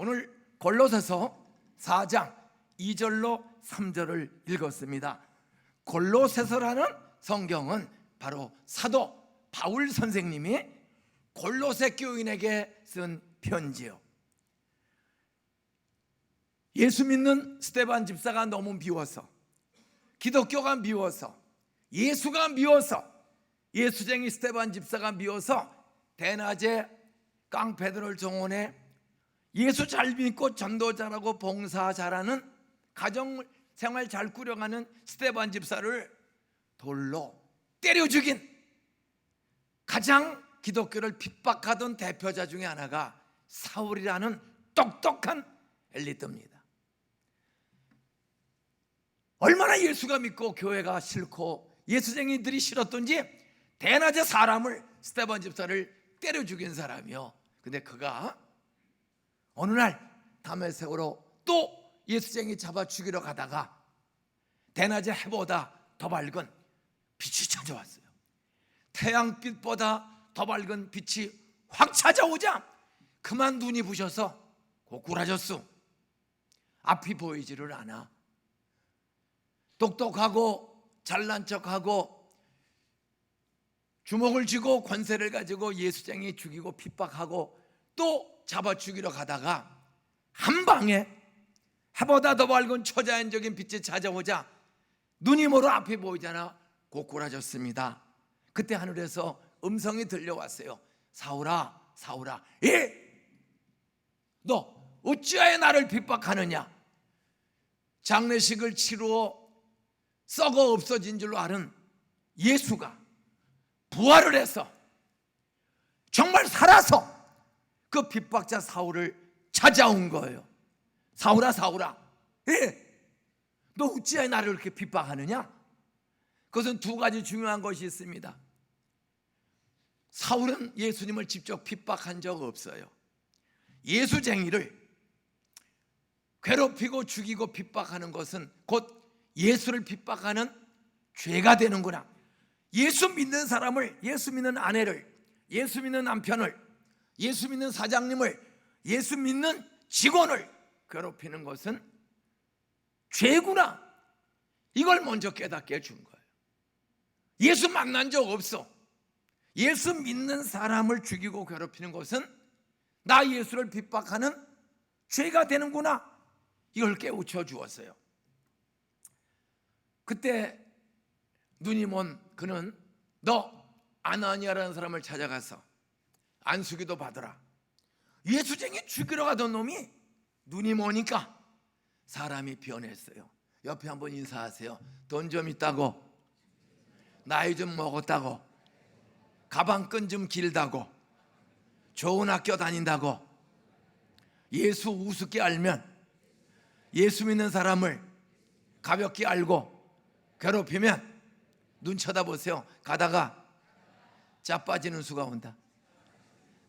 오늘 골로새서 4장 2절로 3절을 읽었습니다. 골로새서라는 성경은 바로 사도 바울 선생님이 골로새 교인에게 쓴 편지요. 예수 믿는 스데반 집사가 너무 미워서, 기독교가 미워서, 예수가 미워서, 예수쟁이 스데반 집사가 미워서 대낮에 깡패들을 정원해 예수 잘 믿고 전도 잘하고 봉사 잘하는 가정생활 잘 꾸려가는 스데반 집사를 돌로 때려 죽인 가장 기독교를 핍박하던 대표자 중에 하나가 사울이라는 똑똑한 엘리트입니다. 얼마나 예수가 믿고 교회가 싫고 예수쟁이들이 싫었던지 대낮에 사람을, 스데반 집사를 때려 죽인 사람이요. 근데 그가 어느 날 다메섹으로 또 예수쟁이 잡아 죽이러 가다가 대낮에 해보다 더 밝은 빛이 찾아왔어요. 태양빛보다 더 밝은 빛이 확 찾아오자 그만 눈이 부셔서 고꾸라졌어. 앞이 보이지를 않아. 똑똑하고 잘난 척하고 주먹을 쥐고 권세를 가지고 예수쟁이 죽이고 핍박하고 또 잡아 죽이러 가다가 한 방에 해보다 더 밝은 초자연적인 빛이 찾아오자 눈이 멀어 앞이 보이잖아. 고꾸라졌습니다. 그때 하늘에서 음성이 들려왔어요. 사울아, 사울아, 너 어찌하여 나를 핍박하느냐? 장례식을 치루어 썩어 없어진 줄로 아는 예수가 부활을 해서 정말 살아서 그 핍박자 사울을 찾아온 거예요. 사울아, 사울아, 너 어찌하여 나를 이렇게 핍박하느냐? 그것은 두 가지 중요한 것이 있습니다. 사울은 예수님을 직접 핍박한 적 없어요. 예수쟁이를 괴롭히고 죽이고 핍박하는 것은 곧 예수를 핍박하는 죄가 되는구나. 예수 믿는 사람을, 예수 믿는 아내를, 예수 믿는 남편을, 예수 믿는 사장님을, 예수 믿는 직원을 괴롭히는 것은 죄구나. 이걸 먼저 깨닫게 해준 거예요. 예수 만난 적 없어. 예수 믿는 사람을 죽이고 괴롭히는 것은 나 예수를 핍박하는 죄가 되는구나. 이걸 깨우쳐 주었어요. 그때 눈이 먼 그는 너 아나니아라는 사람을 찾아가서 안수기도 받으라. 예수쟁이 죽이러 가던 놈이 눈이 머니까 사람이 변했어요. 옆에 한번 인사하세요. 돈 좀 있다고, 나이 좀 먹었다고, 가방끈 좀 길다고, 좋은 학교 다닌다고, 예수 우습게 알면, 예수 믿는 사람을 가볍게 알고 괴롭히면 눈 쳐다보세요. 가다가 자빠지는 수가 온다.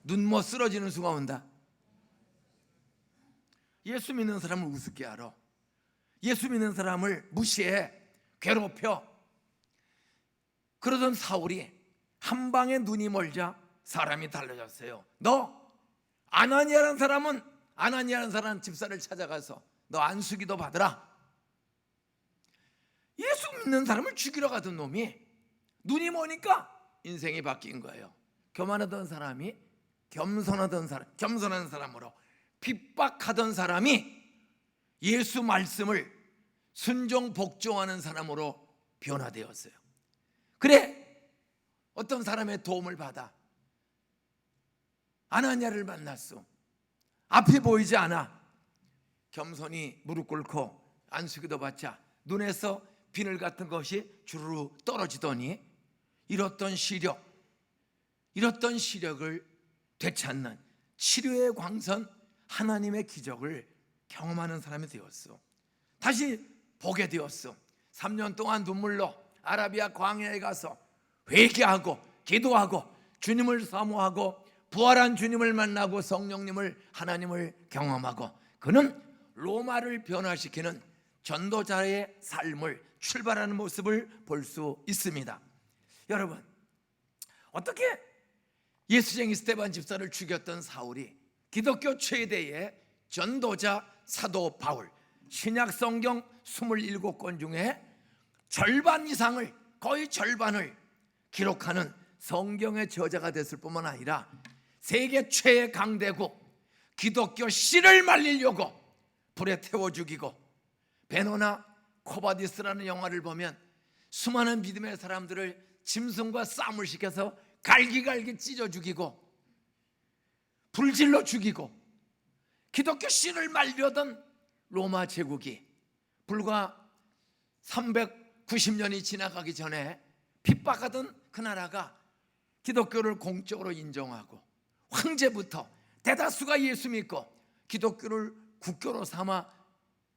눈 못 쓰러지는 수가 온다. 예수 믿는 사람을 우습게 알아. 예수 믿는 사람을 무시해, 괴롭혀. 그러던 사울이 한 방에 눈이 멀자 사람이 달라졌어요. 너 아나니아라는 사람 집사를 찾아가서 너 안수기도 받으라. 예수 믿는 사람을 죽이러 가던 놈이 눈이 머니까 인생이 바뀐 거예요. 교만하던 사람이 겸손한 사람으로, 핍박하던 사람이 예수 말씀을 순종 복종하는 사람으로 변화되었어요. 그래, 어떤 사람의 도움을 받아 아나니아를 만났어. 앞이 보이지 않아. 겸손히 무릎 꿇고 안수기도 받자 눈에서 비늘 같은 것이 주르르 떨어지더니 잃었던 시력을 되찾는 치료의 광선, 하나님의 기적을 경험하는 사람이 되었어. 다시 보게 되었어. 3년 동안 눈물로 아라비아 광야에 가서 회개하고 기도하고 주님을 사모하고 부활한 주님을 만나고 성령님을, 하나님을 경험하고 그는 로마를 변화시키는 전도자의 삶을 출발하는 모습을 볼 수 있습니다. 여러분, 어떻게 예수쟁이 스데반 집사를 죽였던 사울이 기독교 최대의 전도자 사도 바울, 신약 성경 27권 중에 절반 이상을, 거의 절반을 기록하는 성경의 저자가 됐을 뿐만 아니라 세계 최애 강대국 기독교 씨를 말리려고 불에 태워 죽이고, 베노나 코바디스라는 영화를 보면 수많은 믿음의 사람들을 짐승과 싸움을 시켜서 갈기갈기 찢어 죽이고 불질러 죽이고 기독교 씨를 말려던 로마 제국이 불과 390년이 지나가기 전에 핍박하던 그 나라가 기독교를 공적으로 인정하고 황제부터 대다수가 예수 믿고 기독교를 국교로 삼아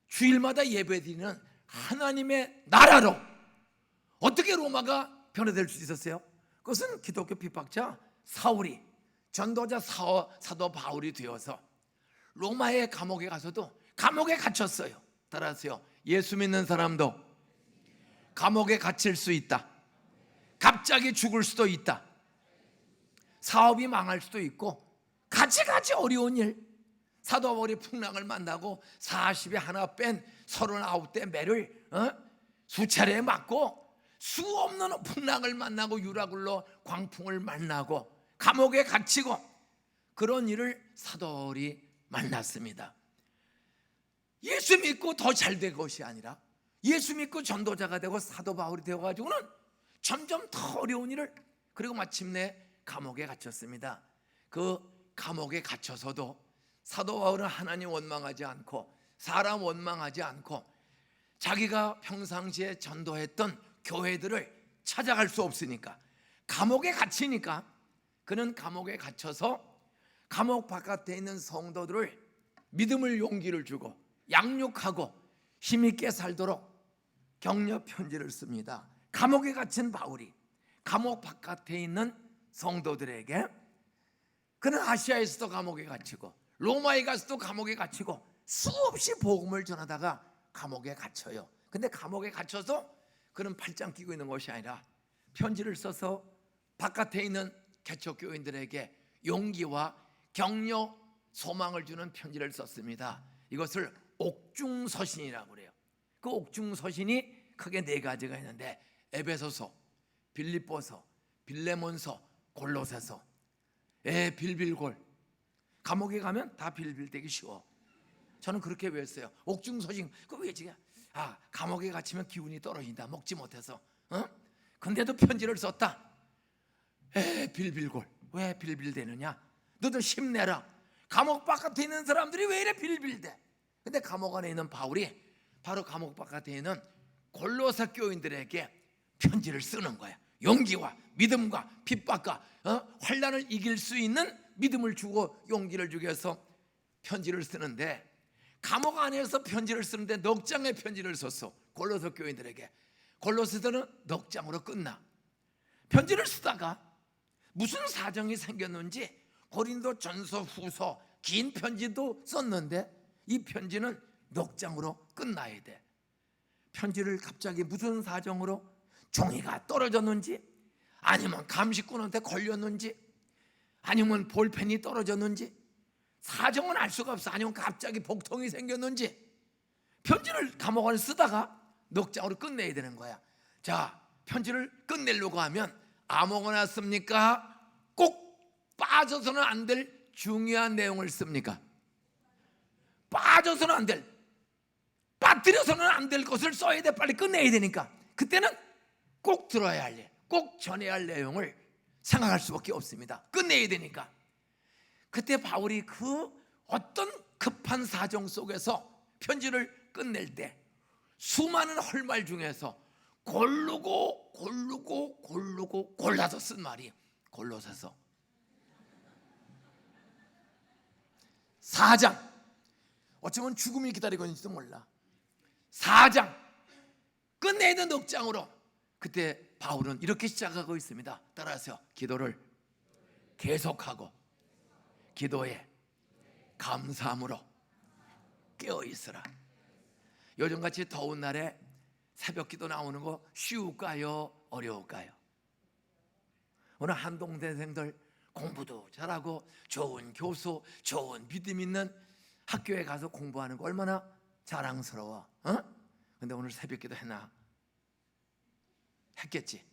주일마다 예배드리는 하나님의 나라로 어떻게 로마가 변화될 수 있었어요? 그것은 기독교 핍박자 사울이, 전도자 사도 바울이 되어서 로마의 감옥에 가서도 감옥에 갇혔어요. 따라하세요. 예수 믿는 사람도 감옥에 갇힐 수 있다. 갑자기 죽을 수도 있다. 사업이 망할 수도 있고 가지가지 어려운 일. 사도 바울이 풍랑을 만나고 40에 하나 뺀 39대 매를 수차례 맞고 수 없는 풍랑을 만나고 유라굴로 광풍을 만나고 감옥에 갇히고 그런 일을 사도 바울이 만났습니다. 예수 믿고 더 잘 된 것이 아니라 예수 믿고 전도자가 되고 사도 바울이 되어가지고는 점점 더 어려운 일을, 그리고 마침내 감옥에 갇혔습니다. 그 감옥에 갇혀서도 사도 바울은 하나님 원망하지 않고 사람 원망하지 않고 자기가 평상시에 전도했던 교회들을 찾아갈 수 없으니까, 감옥에 갇히니까 그는 감옥에 갇혀서 감옥 바깥에 있는 성도들을 믿음을, 용기를 주고 양육하고 힘있게 살도록 격려 편지를 씁니다. 감옥에 갇힌 바울이 감옥 바깥에 있는 성도들에게, 그는 아시아에서도 감옥에 갇히고 로마에 가서도 감옥에 갇히고 수없이 복음을 전하다가 감옥에 갇혀요. 근데 감옥에 갇혀서 그는 팔짱 끼고 있는 것이 아니라 편지를 써서 바깥에 있는 개척교인들에게 용기와 격려, 소망을 주는 편지를 썼습니다. 이것을 옥중서신이라고 그래요. 그 옥중서신이 크게 네 가지가 있는데 에베소서, 빌립보서, 빌레몬서, 골로새서. 빌빌골. 감옥에 가면 다 빌빌대기 쉬워. 저는 그렇게 외웠어요. 옥중서신. 그 외지가 감옥에 갇히면 기운이 떨어진다. 먹지 못해서. 근데도 편지를 썼다. 빌빌골. 왜 빌빌대느냐? 너도 힘내라. 감옥 바깥에 있는 사람들이 왜 이래 빌빌대? 근데 감옥 안에 있는 바울이 바로 감옥 바깥에 있는 골로새 교인들에게 편지를 쓰는 거야. 용기와 믿음과 핍박과 환난을 이길 수 있는 믿음을 주고 용기를 주기 위해서 편지를 쓰는데, 감옥 안에서 편지를 쓰는데 넉 장의 편지를 썼어. 골로새 교인들에게. 골로새서는 넉 장으로 끝나. 편지를 쓰다가 무슨 사정이 생겼는지 고린도 전서, 후서 긴 편지도 썼는데 이 편지는 넉 장으로 끝나야 돼. 편지를 갑자기 무슨 사정으로 종이가 떨어졌는지, 아니면 감식꾼한테 걸렸는지, 아니면 볼펜이 떨어졌는지 사정은 알 수가 없어. 아니면 갑자기 복통이 생겼는지 편지를 감옥 안에 쓰다가 넉 장으로 끝내야 되는 거야. 자, 편지를 끝내려고 하면 아무거나 씁니까? 꼭 빠져서는 안 될 중요한 내용을 씁니까? 빠져서는 안 될, 빠뜨려서는 안 될 것을 써야 돼. 빨리 끝내야 되니까. 그때는 꼭 들어야 할 일, 꼭 전해야 할 내용을 생각할 수밖에 없습니다. 끝내야 되니까. 그때 바울이 그 어떤 급한 사정 속에서 편지를 끝낼 때 수많은 헐말 중에서 고르고 골라서 쓴 말이 골로새서 4장. 어쩌면 죽음이 기다리고 있는지도 몰라. 4장 끝내야 되는 넉 장으로. 그때 바울은 이렇게 시작하고 있습니다. 따라하세요. 기도를 계속하고 기도에 감사함으로 깨어있으라. 요즘같이 더운 날에 새벽 기도 나오는 거 쉬울까요? 어려울까요? 오늘 한동대생들 공부도 잘하고 좋은 교수, 좋은 믿음 있는 학교에 가서 공부하는 거 얼마나 자랑스러워. 근데 오늘 새벽기도 했나? 했겠지.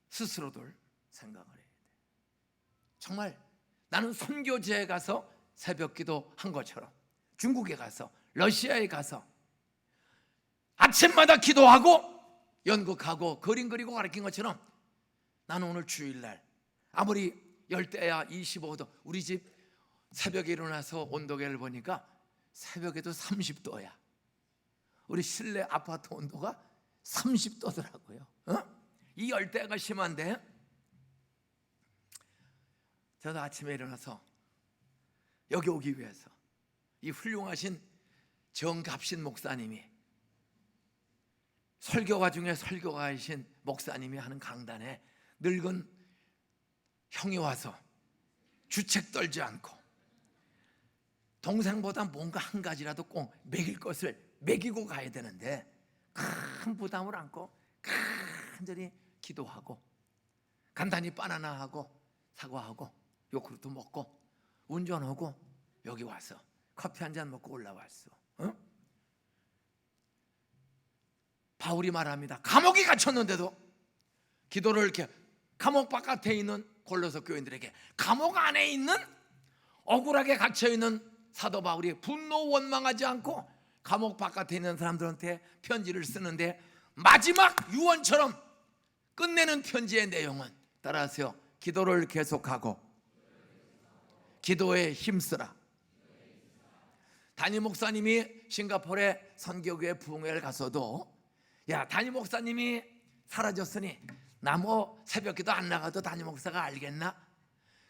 스스로들 생각을 해야 돼. 정말 나는 선교지에 가서 새벽기도 한 것처럼, 중국에 가서, 러시아에 가서 아침마다 기도하고 연극하고 그림 그리고 가르친 것처럼, 나는 오늘 주일날 아무리 열대야 25도, 우리 집 새벽에 일어나서 온도계를 보니까 새벽에도 30도야. 우리 실내 아파트 온도가 30도더라고요. 이 열대가 심한데, 저도 아침에 일어나서 여기 오기 위해서 이 훌륭하신 정갑신 목사님이, 설교가 중에 설교가이신 목사님이 하는 강단에 늙은 형이 와서 주책 떨지 않고 동생보다 뭔가 한 가지라도 꼭 먹일 것을 먹이고 가야 되는데, 큰 부담을 안고 간절히 기도하고 간단히 바나나하고 사과하고 요구르트 먹고 운전하고 여기 와서 커피 한 잔 먹고 올라왔어. 바울이 말합니다. 감옥에 갇혔는데도 기도를 이렇게, 감옥 바깥에 있는 골로새 교인들에게, 감옥 안에 있는 억울하게 갇혀있는 사도 바울이 분노 원망하지 않고 감옥 바깥에 있는 사람들한테 편지를 쓰는데, 마지막 유언처럼 끝내는 편지의 내용은, 따라하세요, 기도를 계속하고 기도에 힘쓰라. 담임 목사님이 싱가포르의 선교교회 부흥회를 가서도, 야, 담임 목사님이 사라졌으니 나 뭐 새벽기도 안 나가도 담임 목사가 알겠나?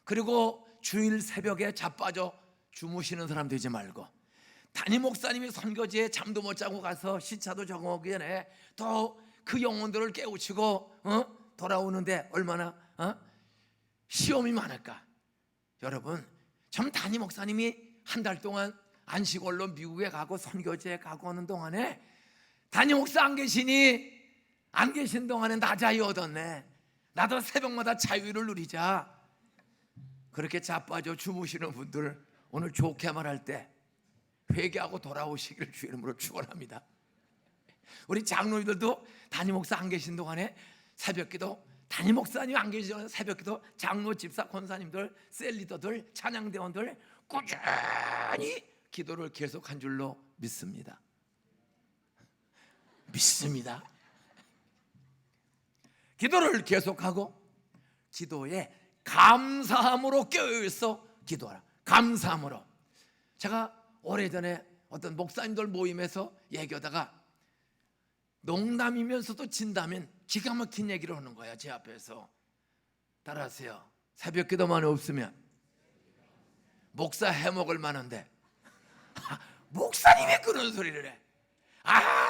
그리고 주일 새벽에 자빠져 주무시는 사람 되지 말고, 담임 목사님이 선교지에 잠도 못 자고 가서 시차도 적응하기 전에 또 그 영혼들을 깨우치고 돌아오는데 얼마나 시험이 많을까. 여러분, 참 담임 목사님이 한 달 동안 안식월로 미국에 가고 선교지에 가고 하는 동안에 담임 목사 안 계신 동안에 나 자유 얻었네. 나도 새벽마다 자유를 누리자. 그렇게 자빠져 주무시는 분들, 오늘 좋게 말할 때 회개하고 돌아오시기를 주 이름으로 축원합니다. 우리 장로님들도 담임 목사 안 계신 동안에 새벽기도, 담임 목사님 안 계신 동안에 새벽기도, 장로, 집사, 권사님들, 셀리더들, 찬양대원들 꾸준히 기도를 계속한 줄로 믿습니다. 믿습니다. 기도를 계속하고 기도에 감사함으로 깨어있어 기도하라. 감사함으로. 제가 오래전에 어떤 목사님들 모임에서 얘기하다가 농담이면서도 진담인 기가 막힌 얘기를 하는 거야, 제 앞에서. 따라하세요. 새벽 기도만 없으면 목사 해먹을 만한데, 목사님이 그런 소리를 해.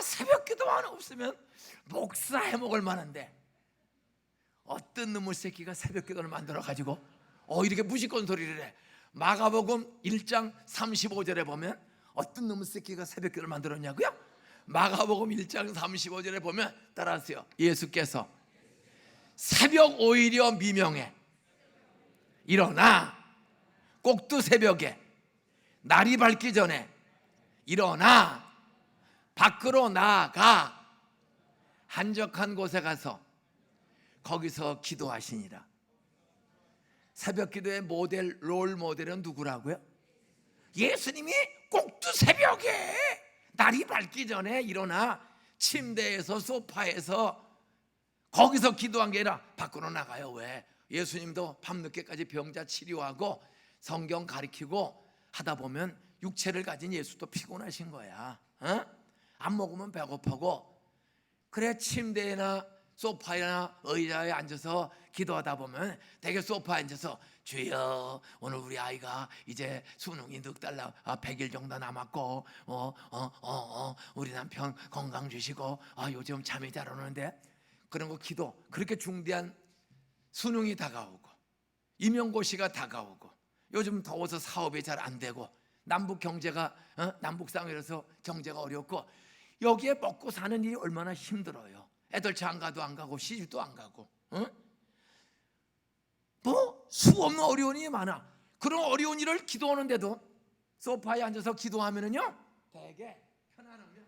새벽 기도만 없으면 목사 해먹을 만한데, 어떤 놈의 새끼가 새벽 기도를 만들어가지고 이렇게 무시건 소리를 해. 마가복음 1장 35절에 보면 어떤 놈의 새끼가 새벽 기도를 만들었냐고요? 마가복음 1장 35절에 보면, 따라하세요. 예수께서 새벽 오히려 미명에 일어나, 꼭두 새벽에 날이 밝기 전에 일어나 밖으로 나아가 한적한 곳에 가서 거기서 기도하시니라. 새벽 기도의 모델, 롤 모델은 누구라고요? 예수님이 꼭두 새벽에 날이 밝기 전에 일어나 침대에서, 소파에서 거기서 기도한 게 아니라 밖으로 나가요. 왜? 예수님도 밤늦게까지 병자 치료하고 성경 가르치고 하다 보면 육체를 가진 예수도 피곤하신 거야. 안 먹으면 배고프고, 그래 침대나 소파나 의자에 앉아서 기도하다 보면 되게 소파에 앉아서, 주여, 오늘 우리 아이가 이제 수능이 넉 달 100일 정도 남았고 우리 남편 건강 주시고 요즘 잠이 잘 오는데, 그런 거 기도. 그렇게 중대한 수능이 다가오고 임용고시가 다가오고 요즘 더워서 사업이 잘 안 되고 남북 경제가 남북 상황이라서 경제가 어렵고 여기에 먹고 사는 일이 얼마나 힘들어요. 애들 장가도 안 가고 시집도 안 가고 뭐 수없는 어려운 일이 많아. 그런 어려운 일을 기도하는데도 소파에 앉아서 기도하면은요 되게 편안하며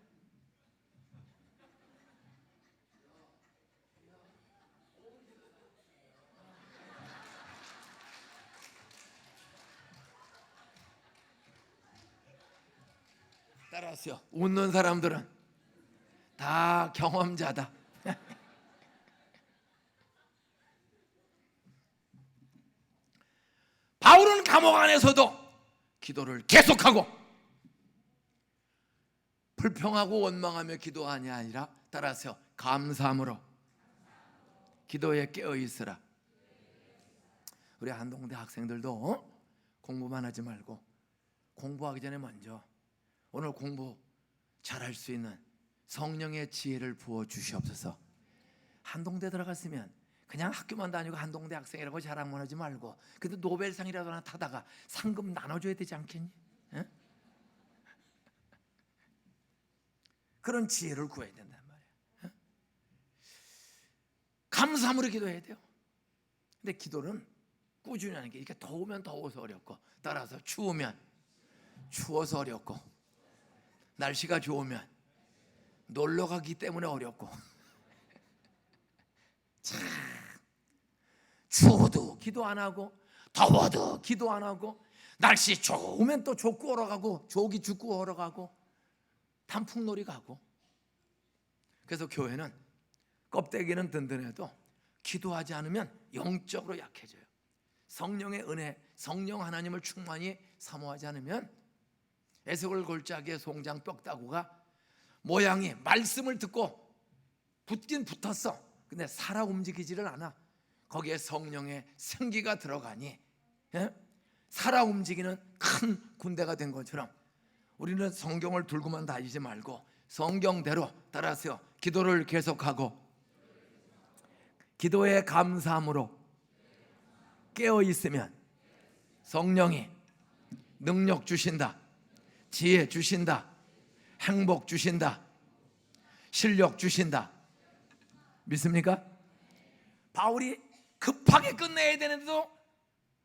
따라하세요. 웃는 사람들은 다 경험자다. 바울은 감옥 안에서도 기도를 계속하고 불평하고 원망하며 기도하냐 아니라 따라서 감사함으로 기도에 깨어 있으라. 우리 한동대 학생들도 공부만 하지 말고 공부하기 전에 먼저 오늘 공부 잘할 수 있는 성령의 지혜를 부어 주시옵소서. 한동대 들어갔으면 그냥 학교만 다니고 한동대 학생이라고 자랑만 하지 말고 그래도 노벨상이라도 하나 타다가 상금 나눠줘야 되지 않겠니? 에? 그런 지혜를 구해야 된단 말이야. 에? 감사함으로 기도해야 돼요. 근데 기도는 꾸준히 하는 게 이렇게 더우면 더워서 어렵고 따라서 추우면 추워서 어렵고 날씨가 좋으면 놀러 가기 때문에 어렵고 참 추워도 기도 안 하고 더워도 기도 안 하고 날씨 좋으면 또 족구 하러 가고 조기 축구 하러 가고 단풍놀이 가고. 그래서 교회는 껍데기는 든든해도 기도하지 않으면 영적으로 약해져요. 성령의 은혜, 성령 하나님을 충만히 사모하지 않으면 에스골 골짜기의 송장 뼈다구가 모양이 말씀을 듣고 붙긴 붙었어. 근데 살아 움직이지를 않아. 거기에 성령의 생기가 들어가니 살아 움직이는 큰 군대가 된 것처럼 우리는 성경을 들고만 다니지 말고 성경대로 따라서 기도를 계속하고 기도에 감사함으로 깨어 있으면 성령이 능력 주신다, 지혜 주신다, 행복 주신다, 실력 주신다. 믿습니까? 바울이 급하게 끝내야 되는데도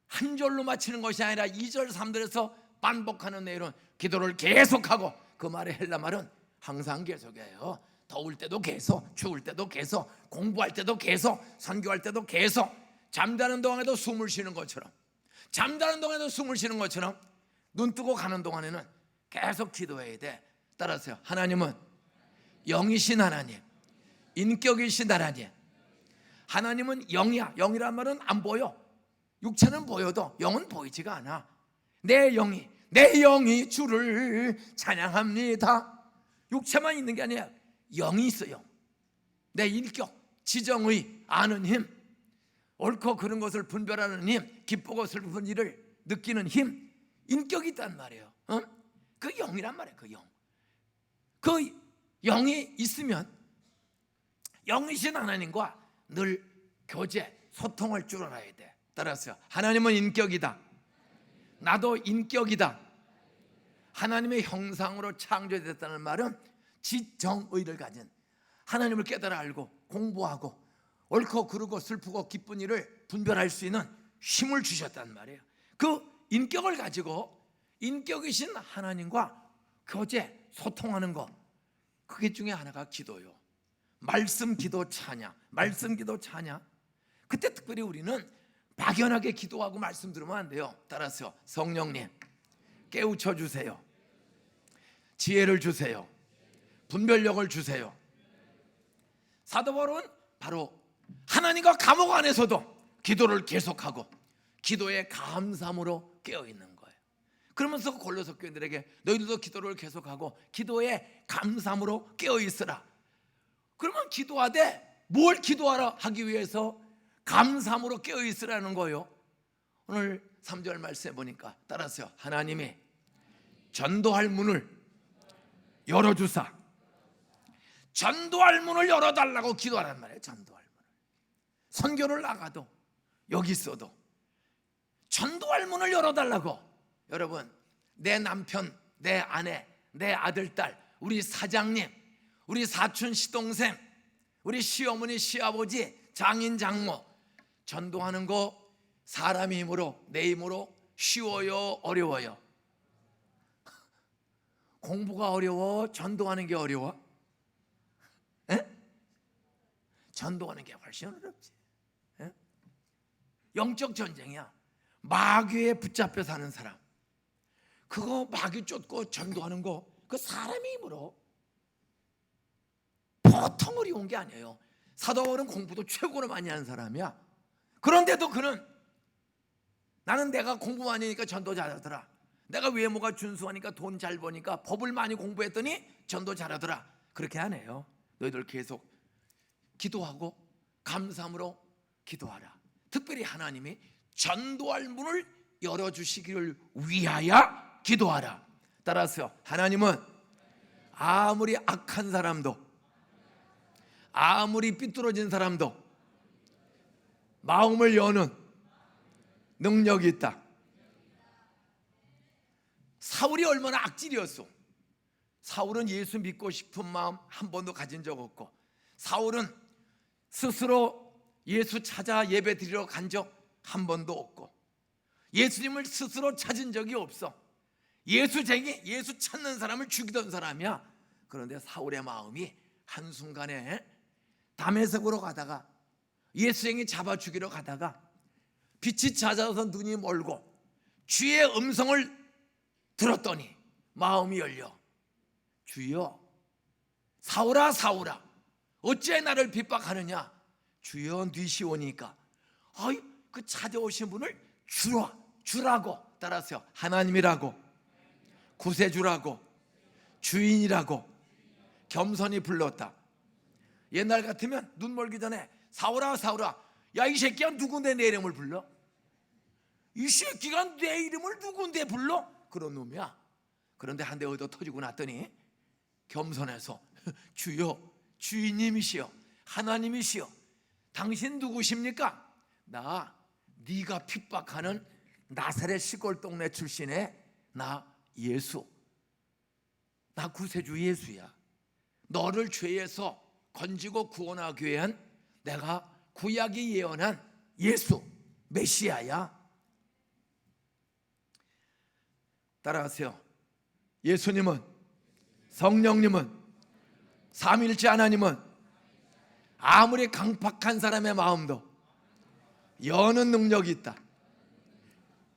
한 절로 마치는 것이 아니라 2절 3절에서 반복하는 내용은 기도를 계속하고, 그 말의 헬라 말은 항상 계속해요. 더울 때도 계속, 추울 때도 계속, 공부할 때도 계속, 선교할 때도 계속, 잠자는 동안에도 숨을 쉬는 것처럼, 잠자는 동안에도 숨을 쉬는 것처럼 눈 뜨고 가는 동안에는 계속 기도해야 돼. 따라서요, 하나님은 영이신 하나님, 인격이신 하나님. 하나님은 영이야. 영이란 말은 안 보여. 육체는 보여도 영은 보이지가 않아. 내 영이 주를 찬양합니다. 육체만 있는 게 아니라 영이 있어요. 내 인격, 지정의 아는 힘, 옳고 그른 것을 분별하는 힘, 기쁘고 슬픈 일을 느끼는 힘, 인격이 있단 말이에요. 그 영이란 말이에요. 그 영. 그 영이 있으면 영이신 하나님과 늘 교제, 소통할 줄 알아야 돼. 따라서 하나님은 인격이다. 나도 인격이다. 하나님의 형상으로 창조됐다는 말은 지정의를 가진, 하나님을 깨달아 알고 공부하고 옳고 그르고 슬프고 기쁜 일을 분별할 수 있는 힘을 주셨단 말이에요. 그 인격을 가지고 인격이신 하나님과 교제, 소통하는 것, 그게 중에 하나가 기도요. 말씀 기도 찬양, 말씀 기도 찬양. 그때 특별히 우리는 막연하게 기도하고 말씀 들으면 안 돼요. 따라서 성령님 깨우쳐 주세요. 지혜를 주세요. 분별력을 주세요. 사도 바울은 바로 하나님과 감옥 안에서도 기도를 계속하고 기도에 감사함으로 깨어있는 거예요. 그러면서 골로새 교인들에게 너희들도 기도를 계속하고 기도에 감사함으로 깨어있으라. 그러면 기도하되 뭘 기도하라 하기 위해서 감사함으로 깨어있으라는 거예요. 오늘 3절 말씀해 보니까 따라서요, 하나님이 전도할 문을 열어주사. 전도할 문을 열어달라고 기도하란 말이에요. 전도할 문을. 선교를 나가도 여기 있어도 전도할 문을 열어달라고. 여러분, 내 남편, 내 아내, 내 아들, 딸, 우리 사장님, 우리 사촌, 시동생, 우리 시어머니, 시아버지, 장인, 장모 전도하는 거 사람의 힘으로, 내 힘으로 쉬워요, 어려워요? 공부가 어려워, 전도하는 게 어려워? 에? 전도하는 게 훨씬 어렵지. 에? 영적 전쟁이야. 마귀에 붙잡혀 사는 사람, 그거 마귀 쫓고 전도하는 거, 그 사람의 힘으로 보통 어려운 게 아니에요. 사도 바울은 공부도 최고로 많이 하는 사람이야. 그런데도 그는, 나는 내가 공부 많이 하니까 전도 잘하더라, 내가 외모가 준수하니까 돈 잘 버니까 법을 많이 공부했더니 전도 잘하더라, 그렇게 안 해요. 너희들 계속 기도하고 감사함으로 기도하라. 특별히 하나님이 전도할 문을 열어주시기를 위하여 기도하라. 따라서 하나님은 아무리 악한 사람도, 아무리 삐뚤어진 사람도 마음을 여는 능력이 있다. 사울이 얼마나 악질이었어. 사울은 예수 믿고 싶은 마음 한 번도 가진 적 없고, 사울은 스스로 예수 찾아 예배 드리러 간 적 한 번도 없고, 예수님을 스스로 찾은 적이 없어. 예수쟁이, 예수 찾는 사람을 죽이던 사람이야. 그런데 사울의 마음이 한순간에 다메섹으로 가다가, 예수쟁이 잡아 죽이러 가다가 빛이 찾아서 눈이 멀고 주의 음성을 들었더니 마음이 열려. 주여, 사울아 사울아, 어찌 나를 핍박하느냐? 주여, 니시오니까. 아이, 그 찾아오신 분을 주라고. 따라서 하나님이라고, 구세주라고, 주인이라고 겸손히 불렀다. 옛날 같으면 눈 멀기 전에 사울아 사울아, 야 이 새끼야 누군데 내 이름을 불러? 이 새끼가 내 이름을 누군데 불러? 그런 놈이야. 그런데 한 대 얻어 터지고 났더니 겸손해서 주여, 주인님이시여, 하나님이시여, 당신 누구십니까? 나 네가 핍박하는 나사렛 시골 동네 출신의 나 예수, 나 구세주 예수야. 너를 죄에서 건지고 구원하기 위한 내가 구약이 예언한 예수, 메시아야. 따라하세요. 예수님은, 성령님은, 삼위일체 하나님은 아무리 강팍한 사람의 마음도 여는 능력이 있다.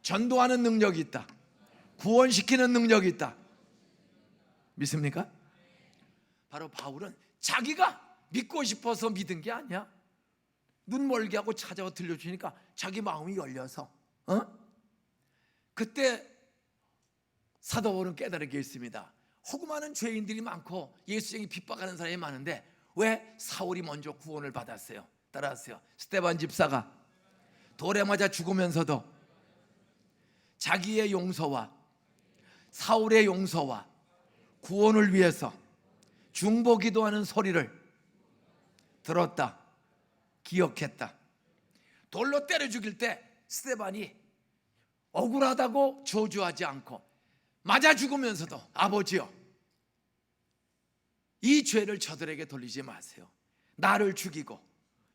전도하는 능력이 있다. 구원시키는 능력이 있다. 믿습니까? 바로 바울은 자기가 믿고 싶어서 믿은 게 아니야. 눈 멀게 하고 찾아와 들려주니까 자기 마음이 열려서, 그때 사도 바울은 깨달은 게 있습니다. 허구 많은 죄인들이 많고 예수쟁이 핍박하는 사람이 많은데 왜 사울이 먼저 구원을 받았어요? 따라하세요. 스데반 집사가 돌에 맞아 죽으면서도 자기의 용서와 사울의 용서와 구원을 위해서 중보 기도하는 소리를 들었다, 기억했다. 돌로 때려 죽일 때 스데반이 억울하다고 저주하지 않고 맞아 죽으면서도 아버지여, 이 죄를 저들에게 돌리지 마세요. 나를 죽이고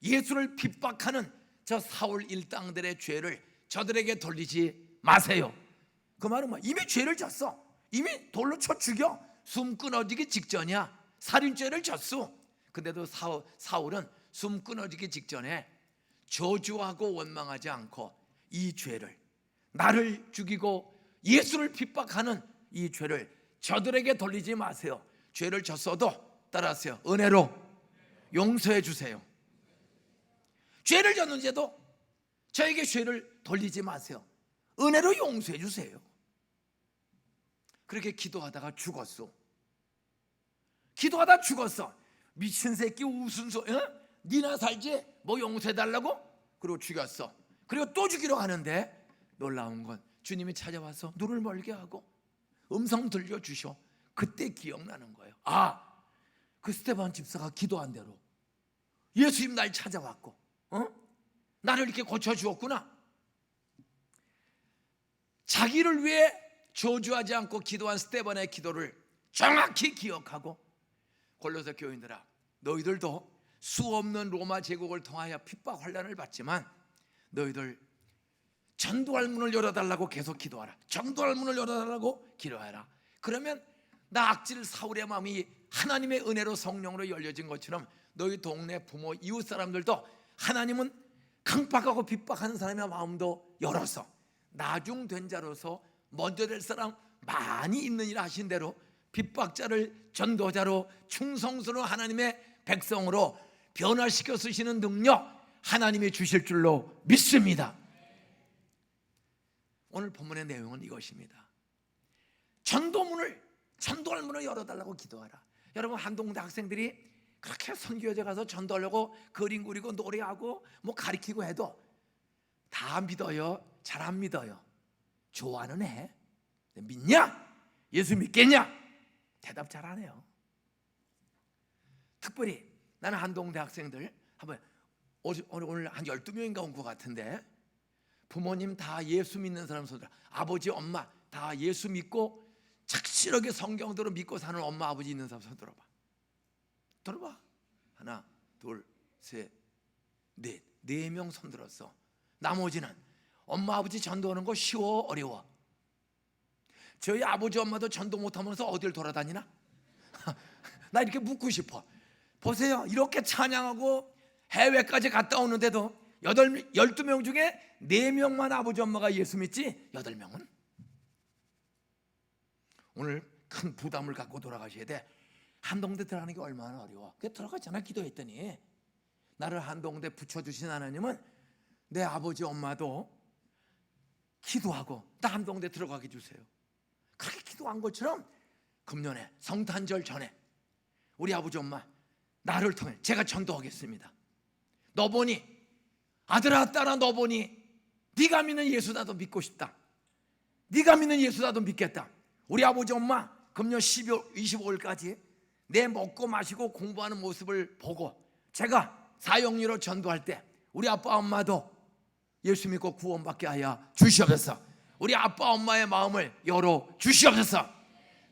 예수를 핍박하는 저 사울 일당들의 죄를 저들에게 돌리지 마세요. 그 말은 뭐, 이미 죄를 졌어. 이미 돌로 쳐 죽여. 숨 끊어지기 직전이야. 살인죄를 졌어. 근데도 사울은 숨 끊어지기 직전에 저주하고 원망하지 않고 이 죄를, 나를 죽이고 예수를 핍박하는 이 죄를 저들에게 돌리지 마세요. 죄를 졌어도 따라하세요. 은혜로 용서해 주세요. 죄를 졌는데도 저에게 죄를 돌리지 마세요. 은혜로 용서해 주세요. 그렇게 기도하다가 죽었어. 기도하다 죽었어. 미친 새끼 웃은 소리, 니나 살지? 뭐 용서해달라고? 그리고 죽였어. 그리고 또 죽이러 가는데 놀라운 건 주님이 찾아와서 눈을 멀게 하고 음성 들려주셔. 그때 기억나는 거예요. 아, 그 스데반 집사가 기도한 대로 예수님 날 찾아왔고 나를 이렇게 고쳐주었구나. 자기를 위해 저주하지 않고 기도한 스데반의 기도를 정확히 기억하고, 골로새 교인들아, 너희들도 수없는 로마 제국을 통하여 핍박 환난을 받지만 너희들 전도할 문을 열어달라고 계속 기도하라. 전도할 문을 열어달라고 기도하라. 그러면 나 악질 사울의 마음이 하나님의 은혜로 성령으로 열려진 것처럼 너희 동네 부모 이웃 사람들도 하나님은 강박하고 핍박하는 사람의 마음도 열어서 나중된 자로서 먼저 될 사람 많이 있느니라 하신 대로 핍박자를 전도자로 충성스러운 하나님의 백성으로 변화시켜 쓰시는 능력 하나님이 주실 줄로 믿습니다. 오늘 본문의 내용은 이것입니다. 전도할 문을 열어달라고 기도하라. 여러분, 한동대 학생들이 그렇게 선교제 가서 전도하려고 그림 그리고 노래하고 뭐 가리키고 해도 다 믿어요? 잘 안 믿어요? 좋아는 해? 믿냐? 예수 믿겠냐? 대답 잘 안 해요. 특별히 나는 한동대 학생들 한번 오늘 한 12명인가 온 것 같은데, 부모님 다 예수 믿는 사람 손들어. 아버지 엄마 다 예수 믿고 착실하게 성경대로 믿고 사는 엄마 아버지 있는 사람 손 들어봐. 들어봐. 하나 둘 셋 넷 4명 손 들었어. 나머지는 엄마 아버지 전도하는 거 쉬워 어려워? 저희 아버지 엄마도 전도 못하면서 어딜 돌아다니나? 나 이렇게 묻고 싶어. 보세요, 이렇게 찬양하고 해외까지 갔다 오는데도 12명 중에 4명만 아버지 엄마가 예수 믿지 8명은? 오늘 큰 부담을 갖고 돌아가셔야 돼. 한동대 들어가는 게 얼마나 어려워. 그래 들어가잖아. 기도했더니 나를 한동대 붙여주신 하나님은 내 아버지 엄마도 기도하고 나 한동대 들어가게 해주세요. 그렇게 기도한 것처럼 금년에 성탄절 전에 우리 아버지 엄마 나를 통해 제가 전도하겠습니다. 너 보니 아들아 딸아, 너 보니 네가 믿는 예수 나도 믿고 싶다. 네가 믿는 예수 나도 믿겠다. 우리 아버지 엄마 금년 12월 25일까지 내 먹고 마시고 공부하는 모습을 보고 제가 사형리로 전도할 때 우리 아빠 엄마도 예수 믿고 구원받게 하여 주시옵소서. 우리 아빠 엄마의 마음을 열어 주시옵소서.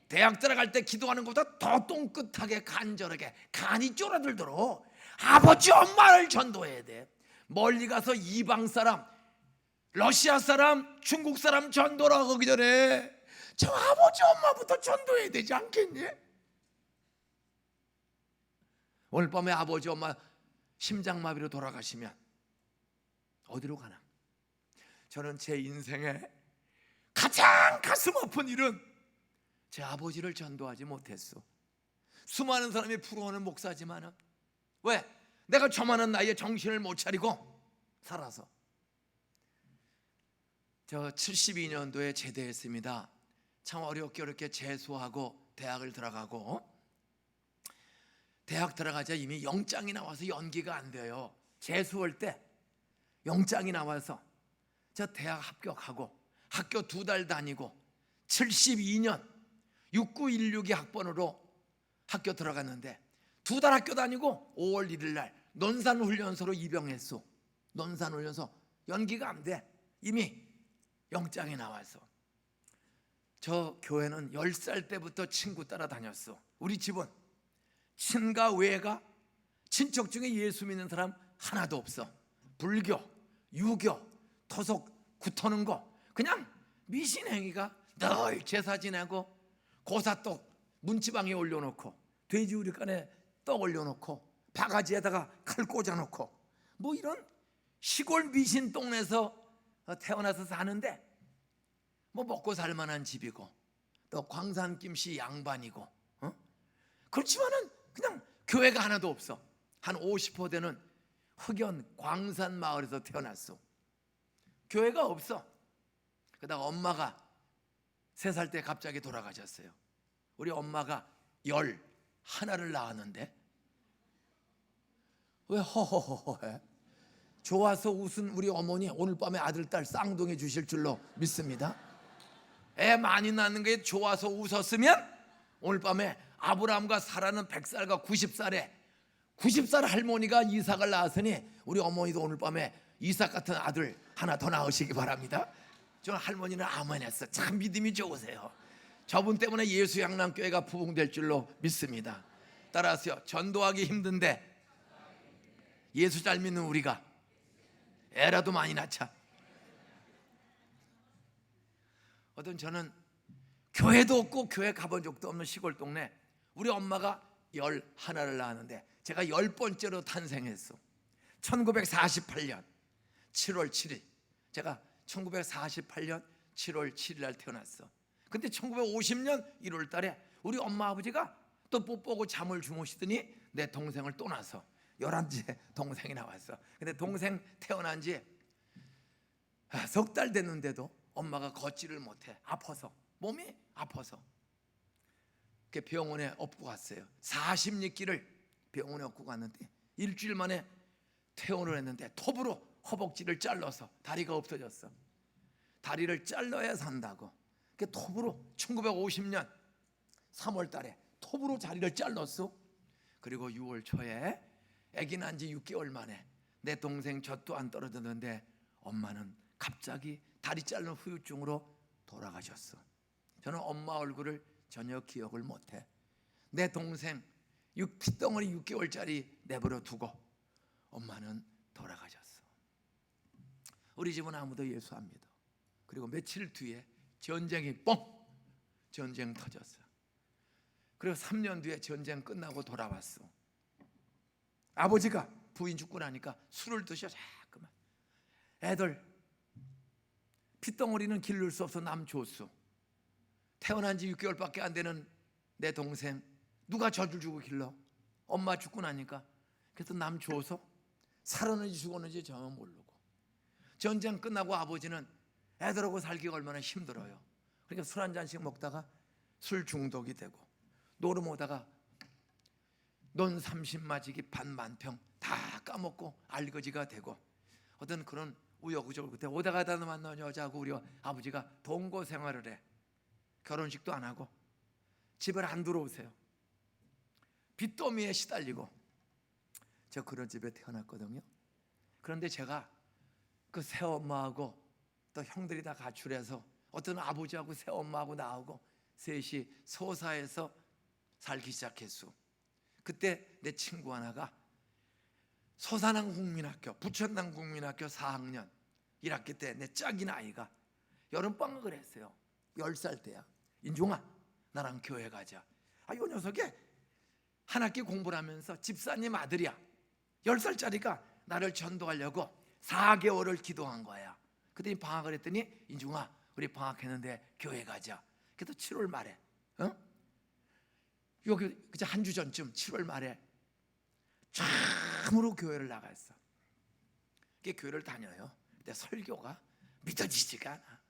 대학 들어갈 때 기도하는 것보다 더 똥끗하게 간절하게 간이 쫄아들도록 아버지 엄마를 전도해야 돼. 멀리 가서 이방 사람, 러시아 사람, 중국 사람 전도라고 하기 전에 저 아버지 엄마부터 전도해야 되지 않겠니? 오늘 밤에 아버지 엄마 심장마비로 돌아가시면 어디로 가나? 저는 제 인생에 가장 가슴 아픈 일은 제 아버지를 전도하지 못했어. 수많은 사람이 부러워하는 목사지만은 왜? 내가 저만한 나이에 정신을 못 차리고 살아서. 저 72년도에 제대했습니다. 참 어렵게 재수하고 대학을 들어가고, 대학 들어가자 이미 영장이 나와서 연기가 안 돼요. 재수할 때 영장이 나와서 저 대학 합격하고 학교 2달 다니고 72년 6916이 학번으로 학교 들어갔는데 2달 학교 다니고 5월 1일 날 논산훈련소로 입영했어. 논산훈련소 연기가 안 돼. 이미 영장이 나와서. 저 교회는 10살 때부터 친구 따라 다녔어. 우리 집은 친가 외가 친척 중에 예수 믿는 사람 하나도 없어. 불교, 유교, 토속 굳터는 거 그냥 미신행위가 늘 제사 지내고 고사떡 문지방에 올려놓고 돼지우리간에 떡 올려놓고 바가지에다가 칼 꽂아놓고 뭐 이런 시골 미신 동네에서 태어나서 사는데 뭐 먹고 살만한 집이고 또 광산김씨 양반이고 그렇지만은 그냥 교회가 하나도 없어. 한 50% 되는 흑연 광산 마을에서 태어났어. 교회가 없어. 그러다가 엄마가 3살 때 갑자기 돌아가셨어요. 우리 엄마가 11을 낳았는데 왜 허허허허해? 좋아서 웃은 우리 어머니 오늘 밤에 아들 딸 쌍둥이 주실 줄로 믿습니다. 애 많이 낳는 게 좋아서 웃었으면 오늘 밤에 아브라함과 사라는 100살과 90살 할머니가 이삭을 낳았으니 우리 어머니도 오늘 밤에 이삭 같은 아들 하나 더 낳으시기 바랍니다. 저는 할머니는 아멘 했어. 참 믿음이 좋으세요. 저분 때문에 예수 양남교회가 부흥될 줄로 믿습니다. 따라하세요. 전도하기 힘든데 예수 잘 믿는 우리가 애라도 많이 낳자. 어떤 저는 교회도 없고 교회 가본 적도 없는 시골 동네, 우리 엄마가 11을 낳았는데 제가 10번째로 탄생했어. 1948년 7월 7일, 제가 1948년 7월 7일 날 태어났어. 근데 1950년 1월 달에 우리 엄마 아버지가 또 뽀뽀하고 잠을 주무시더니 내 동생을 또 낳아서 11째 동생이 나왔어. 근데 동생 태어난 지 석 달 됐는데도 엄마가 걷지를 못해. 아파서, 몸이 아파서 병원에 업고 갔어요. 40리길을 병원에 업고 갔는데 일주일 만에 퇴원을 했는데 톱으로 허벅지를 잘라서 다리가 없어졌어. 다리를 잘라야 산다고. 그 톱으로 1950년 3월 달에 톱으로 다리를 잘랐어. 그리고 6월 초에 아기 난 지 6개월 만에 내 동생 젖도 안 떨어졌는데 엄마는 갑자기 다리 자른 후유증으로 돌아가셨어. 저는 엄마 얼굴을 전혀 기억을 못해. 내 동생 피덩어리 6개월짜리 내버려 두고 엄마는 돌아가셨어. 우리 집은 아무도 예수 안 믿어. 그리고 며칠 뒤에 전쟁이 전쟁 터졌어. 그리고 3년 뒤에 전쟁 끝나고 돌아왔어. 아버지가 부인 죽고 나니까 술을 드셔 자꾸만. 애들 핏덩어리는 기를 수 없어 남 줬어. 태어난 지 6개월밖에 안 되는 내 동생 누가 젖을 주고 길러? 엄마 죽고 나니까. 그래서 남 줘서 살았는지 죽었는지 전혀 모르고. 전쟁 끝나고 아버지는 애들하고 살기가 얼마나 힘들어요. 그러니까 술 한 잔씩 먹다가 술 중독이 되고, 노름 오다가 논 30마지기 반 만평 다 까먹고 알거지가 되고, 어떤 그런 우여곡절 그때 오다 가다 만난 여자하고 우리 아버지가 동거 생활을 해. 결혼식도 안 하고 집을 안 들어오세요. 빚더미에 시달리고. 저 그런 집에 태어났거든요. 그런데 제가 그 새엄마하고 또 형들이 다 가출해서 어떤 아버지하고 새엄마하고 나하고 셋이 소사에서 살기 시작했어. 그때 내 친구 하나가 소산항 국민학교, 부천당 국민학교 4학년 1학기 때 내 짝인 아이가 여름방학을 했어요. 10살 때야. 인종아, 나랑 교회 가자. 요 녀석이 한 학기 공부를 하면서 집사님 아들이야. 10살짜리가 나를 전도하려고 4개월을 기도한 거야. 그랬더니 방학을 했더니 인중아, 우리 방학했는데 교회 가자. 그래서 7월 말에 여기 그저 한 주 전쯤 7월 말에 참으로 교회를 나갔어. 교회를 다녀요. 근데 설교가 믿어지지가 않아.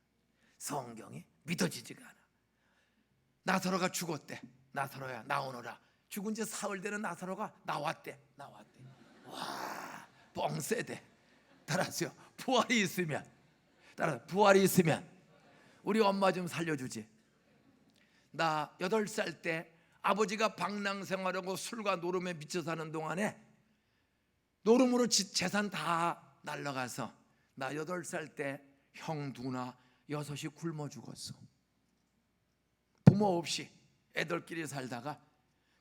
성경이 믿어지지가 않아. 나사로가 죽었대. 나사로야 나오너라. 죽은 지 사흘 되는 나사로가 나왔대. 와, 뻥세대. 따라서요, 부활이 있으면, 부활이 있으면 우리 엄마 좀 살려주지. 나 8살 때 아버지가 방랑생활하고 술과 노름에 미쳐 사는 동안에 노름으로 재산 다 날라가서 나 8살 때 형 누나 6이 굶어 죽었어. 부모 없이 애들끼리 살다가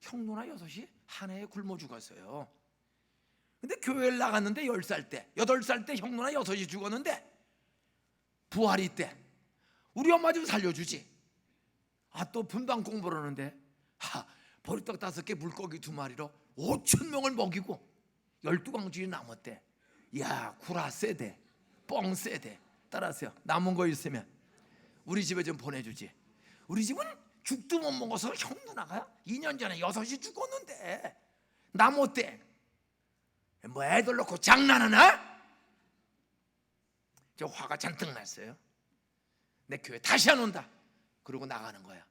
형 누나 6이 한 해에 굶어 죽었어요. 근데 교회를 나갔는데 10살 때, 8살 때 형 누나 6이 죽었는데 부활이 있대. 우리 엄마 좀 살려주지. 또 분당 공부를 하는데 보리떡 5개 물고기 2마리로 5,000명을 먹이고 12광주이 남았대. 야, 구라 세대, 뻥 세대. 따라서요, 남은 거 있으면 우리 집에 좀 보내주지. 우리 집은 죽도 못 먹어서 형 누나가 2년 전에 6이 죽었는데 남았대. 뭐 애들 놓고 장난하나? 저 화가 잔뜩 났어요. 내 교회 다시 안 온다. 그러고 나가는 거야.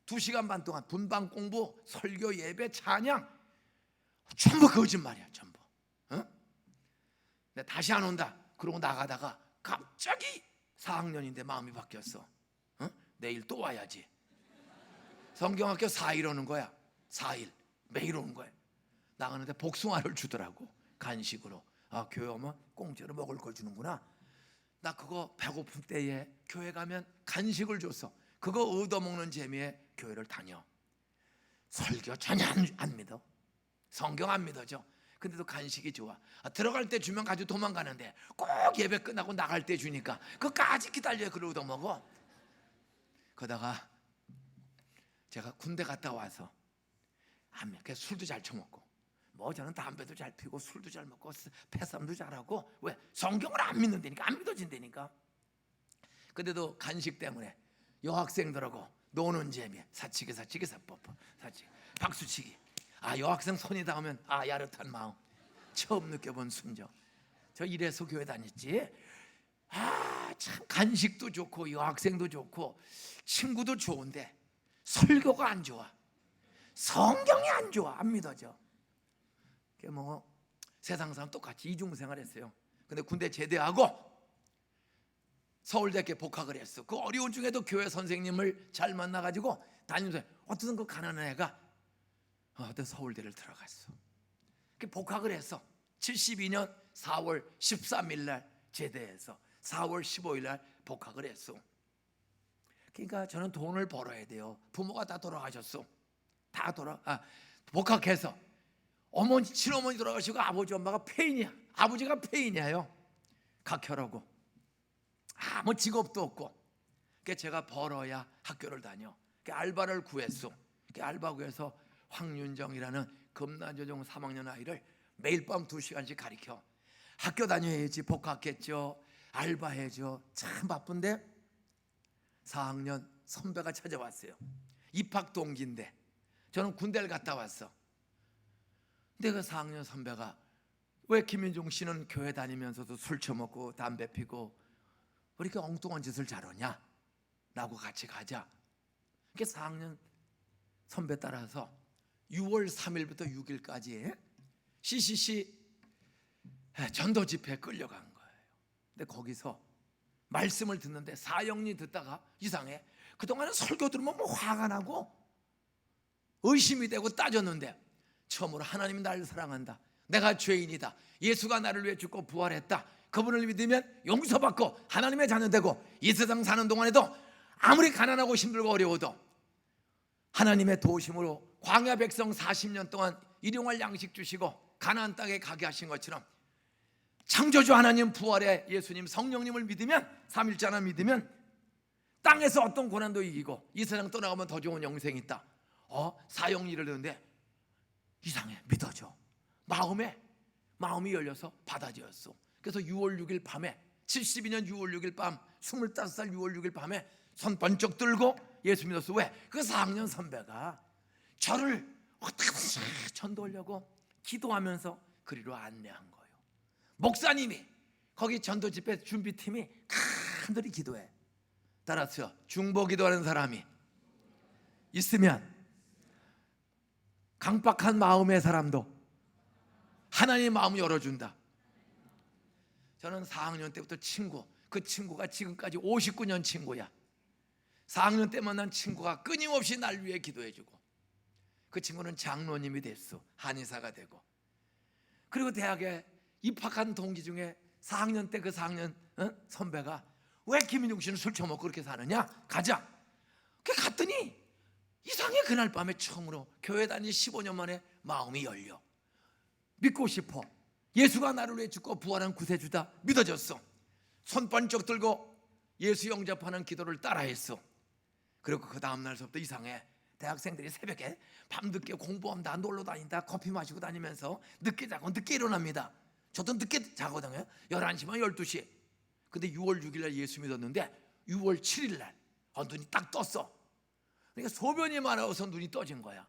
2시간 반 동안 분방 공부, 설교, 예배, 찬양 전부 거짓말이야. 전부. 내 다시 안 온다. 그러고 나가다가 갑자기 4학년인데 마음이 바뀌었어. 내일 또 와야지. 성경학교 4일 오는 거야. 4일 매일 오는 거야. 나가는데 복숭아를 주더라고, 간식으로. 교회 오면 공짜로 먹을 걸 주는구나. 나 그거 배고픈 때에 교회 가면 간식을 줬어. 그거 얻어먹는 재미에 교회를 다녀. 설교 전혀 안 믿어. 성경 안 믿어져. 근데도 간식이 좋아. 들어갈 때 주면 가지고 도망가는데 꼭 예배 끝나고 나갈 때 주니까 그까지 기다려 그러고 더 먹어. 그러다가 제가 군대 갔다 와서 술도 잘 처먹고 뭐 저는 담배도 잘 피고 술도 잘 먹고 패싸움도 잘하고, 왜? 성경을 안 믿는다니까, 안 믿어진다니까. 근데도 간식 때문에 여학생들하고 노는 재미, 사치기 사뽀뽀 사치기 박수치기. 여학생 손이 닿으면 야릇한 마음 처음 느껴본 순정. 저 이래서 교회 다녔지. 참 간식도 좋고 여학생도 좋고 친구도 좋은데 설교가 안 좋아, 성경이 안 좋아, 안 믿어져. 뭐 세상 사람 똑같이 이중생활 했어요. 근데 군대 제대하고 서울대학교에 복학을 했어. 그 어려운 중에도 교회 선생님을 잘 만나가지고 다니면서 어떤 그 가난한 애가 어떤 서울대를 들어갔어. 복학을 했어. 72년 4월 13일 날 제대해서 4월 15일 날 복학을 했어. 그러니까 저는 돈을 벌어야 돼요. 부모가 다 돌아가셨어. 복학해서 어머니, 친어머니 돌아가시고 아버지 엄마가 폐인이야. 아버지가 폐인이에요. 각혈하고 아무 직업도 없고. 그러니까 제가 벌어야 학교를 다녀. 그러니까 알바를 구했어. 그러니까 알바 구해서 황윤정이라는 금난조정 3학년 아이를 매일 밤 2시간씩 가르쳐. 학교 다녀야지. 복학했죠. 알바해줘. 참 바쁜데 4학년 선배가 찾아왔어요. 입학 동기인데 저는 군대를 갔다 왔어. 근데 그 4학년 선배가 왜 김민종 씨는 교회 다니면서도 술 처먹고 담배 피고 왜 이렇게 엉뚱한 짓을 잘하냐? 라고 같이 가자. 그래서 4학년 선배 따라서 6월 3일부터 6일까지 CCC 전도 집회에 끌려간 거예요. 근데 거기서 말씀을 듣는데 사형리 듣다가 이상해. 그동안은 설교 들으면 뭐 화가 나고 의심이 되고 따졌는데 처음으로 하나님이 나를 사랑한다, 내가 죄인이다, 예수가 나를 위해 죽고 부활했다, 그분을 믿으면 용서받고 하나님의 자녀 되고 이 세상 사는 동안에도 아무리 가난하고 힘들고 어려워도 하나님의 도우심으로 광야 백성 40년 동안 일용할 양식 주시고 가나안 땅에 가게 하신 것처럼 창조주 하나님, 부활의 예수님, 성령님을 믿으면, 삼일자나 믿으면 땅에서 어떤 고난도 이기고 이 세상 떠나가면 더 좋은 영생이 있다. 사형리를 듣는데 이상해, 믿어져. 마음이 열려서 받아들였어. 그래서 6월 6일 밤에, 72년 6월 6일 밤, 25살 6월 6일 밤에 손 번쩍 들고 예수 믿었어. 왜? 그 4학년 선배가 저를 어떻게 전도하려고 기도하면서 그리로 안내한 거예요. 목사님이 거기 전도 집회 준비팀이 간절히 기도해. 따라서 중보 기도하는 사람이 있으면 강박한 마음의 사람도 하나님의 마음을 열어준다. 저는 4학년 때부터 그 친구가 지금까지 59년 친구야. 4학년 때 만난 친구가 끊임없이 날 위해 기도해주고, 그 친구는 장로님이 됐어. 한의사가 되고. 그리고 대학에 입학한 동기 중에 4학년 때 그 4학년 선배가 왜 김인중 씨는 술 처먹고 그렇게 사느냐? 가자. 그 갔더니 이상해. 그날 밤에 처음으로 교회 다니 15년 만에 마음이 열려. 믿고 싶어. 예수가 나를 위해 죽고 부활한 구세주다. 믿어졌어. 손 번쩍 들고 예수 영접하는 기도를 따라했어. 그리고 그 다음날서부터 이상해. 대학생들이 새벽에 밤늦게 공부한다, 놀러 다닌다, 커피 마시고 다니면서 늦게 자고 늦게 일어납니다. 저도 늦게 자거든요. 11시만 12시. 근데 6월 6일 날 예수 믿었는데 6월 7일 날 눈이 딱 떴어. 그러니까 소변이 많아서 눈이 떠진 거야.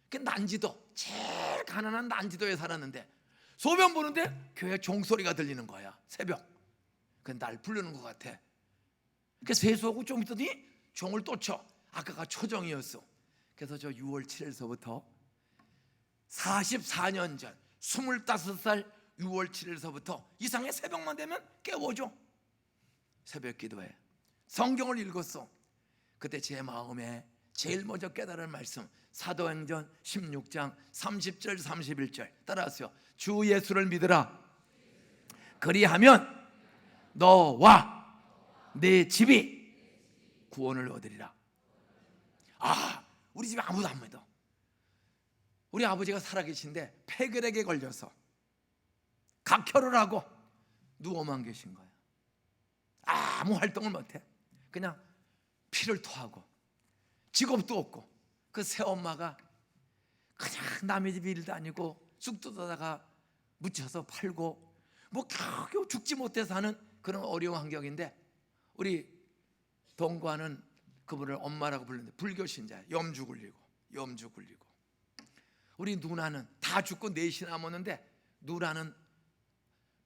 그 난지도, 제일 가난한 난지도에 살았는데 소변 보는데 교회 종소리가 들리는 거야. 새벽. 그 날 부르는 것 같아. 그래서 세수하고 좀 있더니 종을 또 쳐. 아까가 초정이었어. 그래서 저 6월 7일서부터 44년 전 25살 6월 7일서부터 이상해. 새벽만 되면 깨워줘. 새벽 기도해. 성경을 읽었어. 그때 제 마음에 제일 먼저 깨달은 말씀, 사도행전 16장 30절 31절 따라하세요. 주 예수를 믿으라. 그리하면 너와 내 집이 구원을 얻으리라. 우리 집에 아무도 안 믿어. 우리 아버지가 살아계신데 폐결핵에 걸려서 각혈을 하고 누워만 계신 거예요. 아무 활동을 못해. 그냥 피를 토하고 직업도 없고 그 새엄마가 그냥 남의 집 일 다니고 쑥 뜯어다가 묻혀서 팔고 뭐 겨우 죽지 못해서 하는 그런 어려운 환경인데, 우리 동과는 그분을 엄마라고 부르는데 불교 신자예요. 염주 굴리고. 우리 누나는 다 죽고 넷이 남았는데 누나는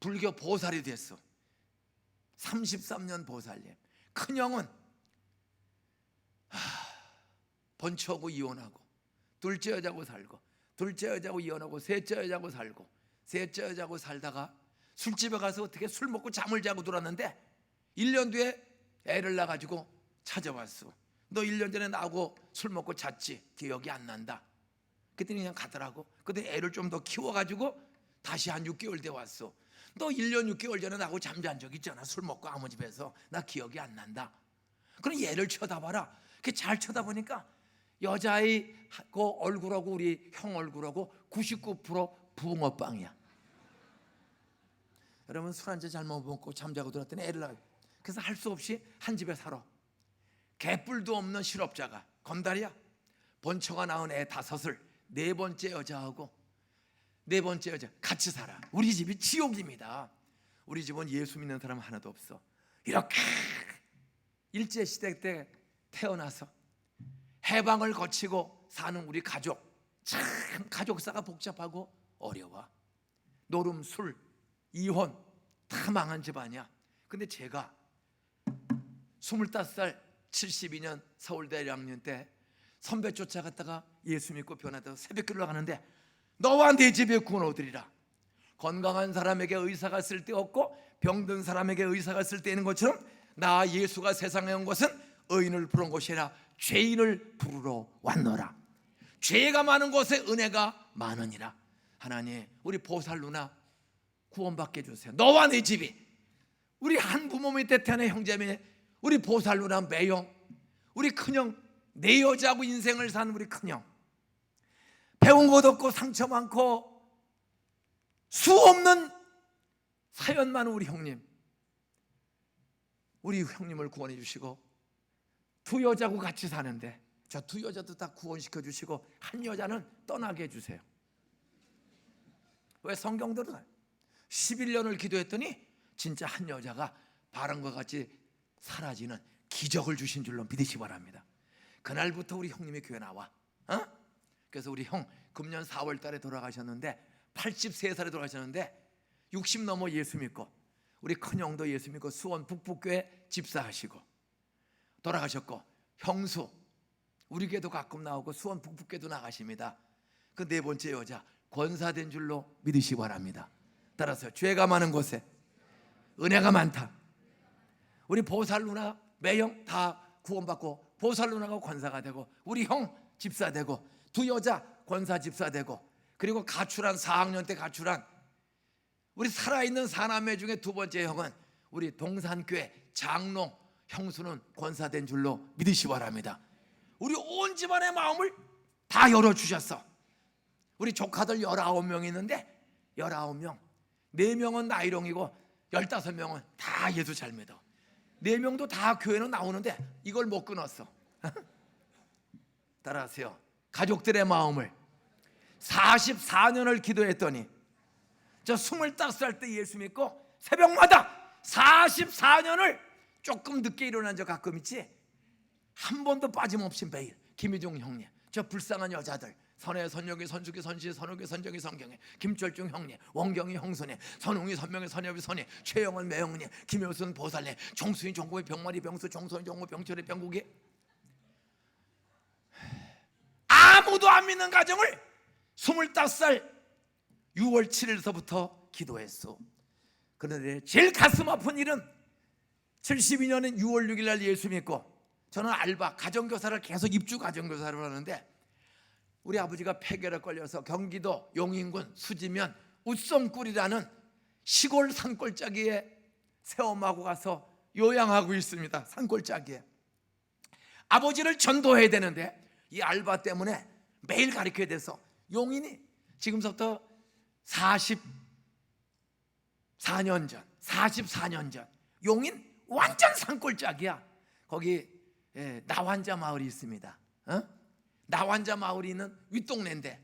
불교 보살이 됐어. 33년 보살님. 큰형은 번처하고 이혼하고, 둘째 여자고 살고, 둘째 여자고 이혼하고, 셋째 여자고 살고, 셋째 여자고 살다가 술집에 가서 어떻게 술 먹고 잠을 자고 들었는데 1년 뒤에 애를 낳아가지고 찾아왔어. 너 1년 전에 나하고 술 먹고 잤지? 기억이 안 난다. 그랬더니 그냥 가더라고. 근데 애를 좀 더 키워가지고 다시 한 6개월 돼 왔어. 너 1년 6개월 전에 나하고 잠잔 적 있잖아. 술 먹고 아무 집에서. 나 기억이 안 난다. 그럼 얘를 쳐다봐라. 그 잘 쳐다보니까 여자아이하고 얼굴하고 우리 형 얼굴하고 99% 붕어빵이야. 여러분, 술 한 잔 잘못 먹고 잠자고 들었더니 애를 낳아. 그래서 할 수 없이 한 집에 살아. 개뿔도 없는 실업자가 건달이야. 번처가 낳은 애 5을 네 번째 여자하고 네 번째 여자 같이 살아. 우리 집이 지옥입니다. 우리 집은 예수 믿는 사람 하나도 없어. 이렇게 일제시대 때 태어나서 해방을 거치고 사는 우리 가족, 참 가족사가 복잡하고 어려워. 노름, 술, 이혼 다 망한 집안이야. 근데 제가 25살 72년 서울대 1학년 때 선배 쫓아갔다가 예수 믿고 변화돼서 새벽기도를 가는데 너와 내 집에 구원 얻으리라. 건강한 사람에게 의사가 쓸데없고 병든 사람에게 의사가 쓸데있는 것처럼 나 예수가 세상에 온 것은 의인을 부른 것이라 죄인을 부르러 왔노라. 죄가 많은 곳에 은혜가 많으니라. 하나님, 우리 보살 누나 구원받게 해주세요. 너와 내 집이, 우리 한 부모 밑에 태어난 형제매, 우리 보살 누나 매형, 우리 큰형, 내 여자하고 인생을 산 우리 큰형, 배운 것 없고 상처 많고 수 없는 사연 많은 우리 형님, 우리 형님을 구원해 주시고, 두 여자하고 같이 사는데 저 두 여자도 다 구원시켜 주시고 한 여자는 떠나게 해주세요. 왜? 성경대로 11년을 기도했더니 진짜 한 여자가 바람과 같이 사라지는 기적을 주신 줄로 믿으시기 바랍니다. 그날부터 우리 형님이 교회 나와. 그래서 우리 형 금년 4월 달에 돌아가셨는데 83살에 돌아가셨는데 60 넘어 예수 믿고, 우리 큰형도 예수 믿고 수원 북북교회 집사하시고 돌아가셨고, 형수 우리 교회도 가끔 나오고 수원 북북교회도 나가십니다. 그 네 번째 여자 권사된 줄로 믿으시기 바랍니다. 따라서 죄가 많은 곳에 은혜가 많다. 우리 보살 누나 매형 다 구원받고 보살 누나가 권사가 되고, 우리 형 집사 되고, 두 여자 권사 집사 되고, 그리고 가출한 4학년 때 가출한 우리 살아있는 사남매 중에 두 번째 형은 우리 동산교회 장로 형수는 권사된 줄로 믿으시기 바랍니다. 우리 온 집안의 마음을 다 열어주셨어. 우리 조카들 19명 있는데 19명 4명은 나이롱이고 15명은 다 예수 잘 믿어. 4명도 다 교회는 나오는데 이걸 못 끊었어. 따라하세요. 가족들의 마음을 44년을 기도했더니, 저 25살 때 예수 믿고 새벽마다 44년을 조금 늦게 일어난 적 가끔 있지, 한 번도 빠짐없이 매일 김희중 형님, 저 불쌍한 여자들 선혜, 선영이, 선숙이, 선시, 선욱이, 선정이, 성경이, 김철중 형님, 원경이, 형수님, 선웅이, 선명이, 선엽이, 선희, 최영은, 매형님, 김효순, 보살님, 종수인, 종국이, 병만이, 병수, 종선이, 종국, 병철이, 병국이, 아무도 안 믿는 가정을 25살 6월 7일서부터 기도했어. 그런데 제일 가슴 아픈 일은 72년은 6월 6일 날 예수 믿고, 저는 알바 가정교사를 계속 입주 가정교사를 하는데 우리 아버지가 폐결에 걸려서 경기도 용인군 수지면 웃성굴이라는 시골 산골짜기에 새엄마하고 가서 요양하고 있습니다. 산골짜기에 아버지를 전도해야 되는데 이 알바 때문에 매일 가르쳐야 돼서 용인이 지금부터 4년 전, 44년 전 용인 완전 산골짜기야. 거기 나환자 마을이 있습니다. 나환자 마을이 있는 윗동네인데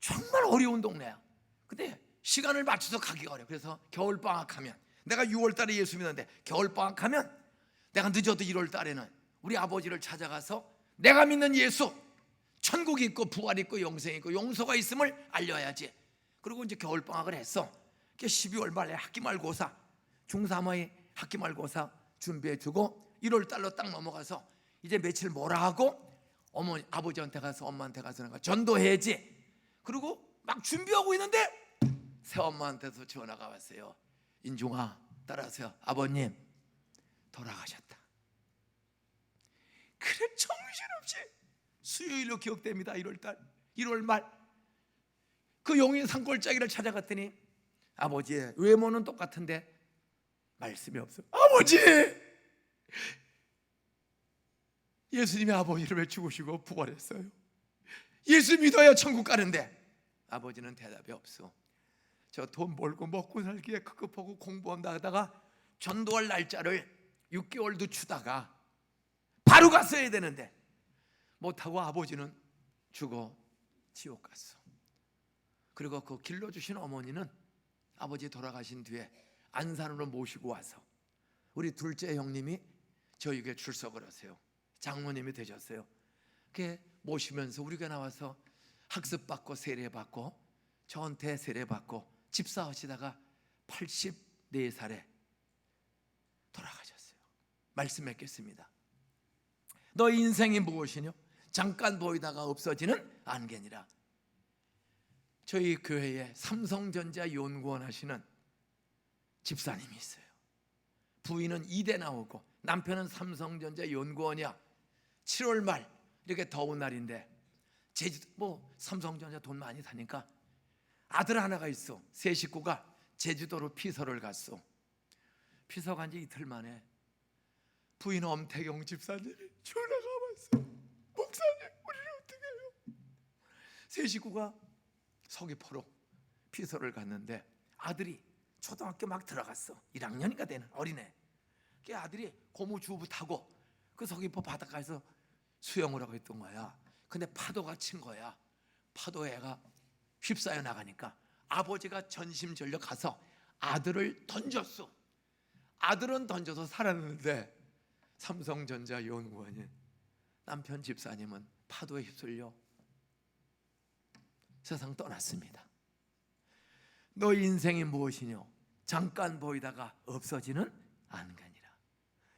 정말 어려운 동네야. 근데 시간을 맞춰서 가기가 어려워. 그래서 겨울방학하면, 내가 6월달에 예수 믿었는데 겨울방학하면 내가 늦어도 1월달에는 우리 아버지를 찾아가서 내가 믿는 예수, 천국이 있고 부활이 있고 영생이 있고 용서가 있음을 알려야지. 그리고 이제 겨울방학을 했어. 12월 말에 학기말고사, 중3의 학기말고사 준비해주고 1월달로 딱 넘어가서 이제 며칠 뭐라 하고 어머니 아버지한테 가서 엄마한테 가서 내가 전도해야지. 그리고 막 준비하고 있는데 새엄마한테서 전화가 왔어요. 인중아, 따라하세요. 아버님 돌아가셨다. 그래, 정신없이 수요일로 기억됩니다. 1월달 1월 말 그 용인 산골짜기를 찾아갔더니 아버지의 외모는 똑같은데 말씀이 없어. 아버지, 예수님이 아버지를 왜 죽으시고 부활했어요? 예수 믿어야 천국 가는데. 아버지는 대답이 없어. 저 돈 벌고 먹고 살기에 급급하고 공부한다다가 전도할 날짜를 6개월 늦추다가 바로 갔어야 되는데 못하고 아버지는 죽어 지옥 갔어. 그리고 그 길러주신 어머니는 아버지 돌아가신 뒤에 안산으로 모시고 와서 우리 둘째 형님이 저에게 출석을 하세요. 장모님이 되셨어요. 그게 모시면서 우리가 나와서 학습받고 세례받고 저한테 세례받고 집사하시다가 84살에 돌아가셨어요. 말씀 맺겠습니다. 너 인생이 무엇이뇨? 잠깐 보이다가 없어지는 안개니라. 저희 교회에 삼성전자 연구원 하시는 집사님이 있어요. 부인은 이대 나오고 남편은 삼성전자 연구원이야. 7월 말 이렇게 더운 날인데 제주도 삼성전자 돈 많이 사니까 아들 하나가 있어. 세 식구가 제주도로 피서를 갔어. 피서 간 지 이틀 만에 부인 엄태경 집사님이 전화가 왔어. 목사님, 우리는 어떻게 해요? 세 식구가 서귀포로 피서를 갔는데 아들이 초등학교 막 들어갔어. 1학년인가 되는 어린애. 그 아들이 고무주부 타고 그 서귀포 바닷가에서 수영을 하고 있던 거야. 근데 파도가 친 거야. 파도에 애가 휩싸여 나가니까 아버지가 전심전력 가서 아들을 던졌어. 아들은 던져서 살았는데 삼성전자 연구원인 남편 집사님은 파도에 휩쓸려 세상 떠났습니다. 너 인생이 무엇이뇨? 잠깐 보이다가 없어지는 안개니라.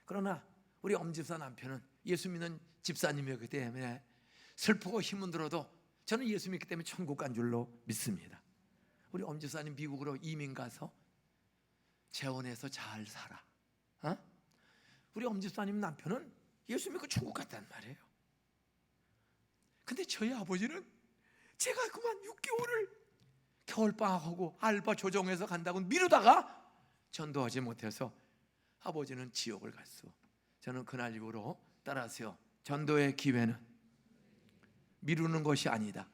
그러나 우리 엄집사 남편은 예수 믿는 집사님이었기 때문에 슬프고 힘은 들어도 저는 예수 믿기 때문에 천국 간 줄로 믿습니다. 우리 엄집사님 미국으로 이민 가서 재혼해서 잘 살아. 우리 엄집사님 남편은 예수 믿고 천국 갔단 말이에요. 근데 저희 아버지는 제가 그만 6개월을 겨울방학하고 알바 조정해서 간다고 미루다가 전도하지 못해서 아버지는 지옥을 갔어. 저는 그날 이후로 따라하세요. 전도의 기회는 미루는 것이 아니다.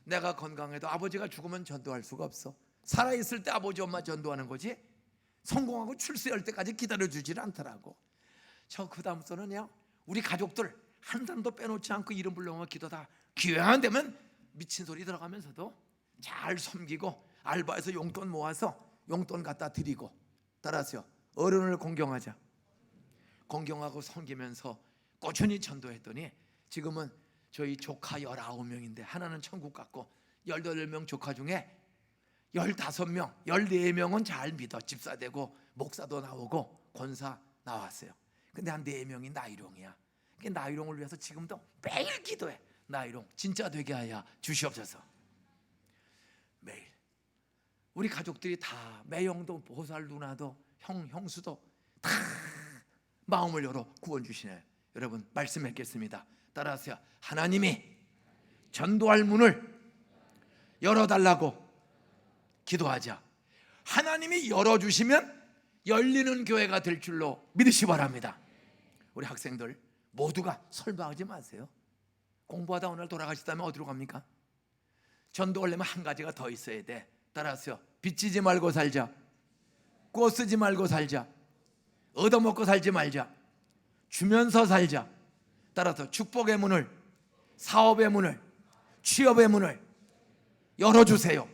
내가 건강해도 아버지가 죽으면 전도할 수가 없어. 살아있을 때 아버지 엄마 전도하는 거지 성공하고 출세할 때까지 기다려주질 않더라고. 저 그 다음부터는요 우리 가족들 한 사람도 빼놓지 않고 이름 불러오면 기도다. 기회가 되면 미친 소리 들어가면서도 잘 섬기고 알바해서 용돈 모아서 용돈 갖다 드리고. 따라하세요. 어른을 공경하자. 공경하고 섬기면서 꾸준히 전도했더니 지금은 저희 조카 19명인데 하나는 천국 갔고 18명 조카 중에 15명, 14명은 잘 믿어. 집사 되고 목사도 나오고 권사 나왔어요. 근데 한 4명이 나이롱이야. 나이롱을 위해서 지금도 매일 기도해. 나이롱 진짜 되게 하여 주시옵소서. 매일 우리 가족들이 다 매형도 보살 누나도 형수도 다 마음을 열어 구원 주시네. 여러분 말씀 맺겠습니다. 따라하세요. 하나님이 전도할 문을 열어달라고 기도하자. 하나님이 열어주시면 열리는 교회가 될 줄로 믿으시 바랍니다. 우리 학생들 모두가 설마하지 마세요. 공부하다 오늘 돌아가시다면 어디로 갑니까? 전도하려면 한 가지가 더 있어야 돼. 따라하세요. 빚지지 말고 살자. 꿔 쓰지 말고 살자. 얻어먹고 살지 말자. 주면서 살자. 따라서 축복의 문을, 사업의 문을, 취업의 문을 열어주세요.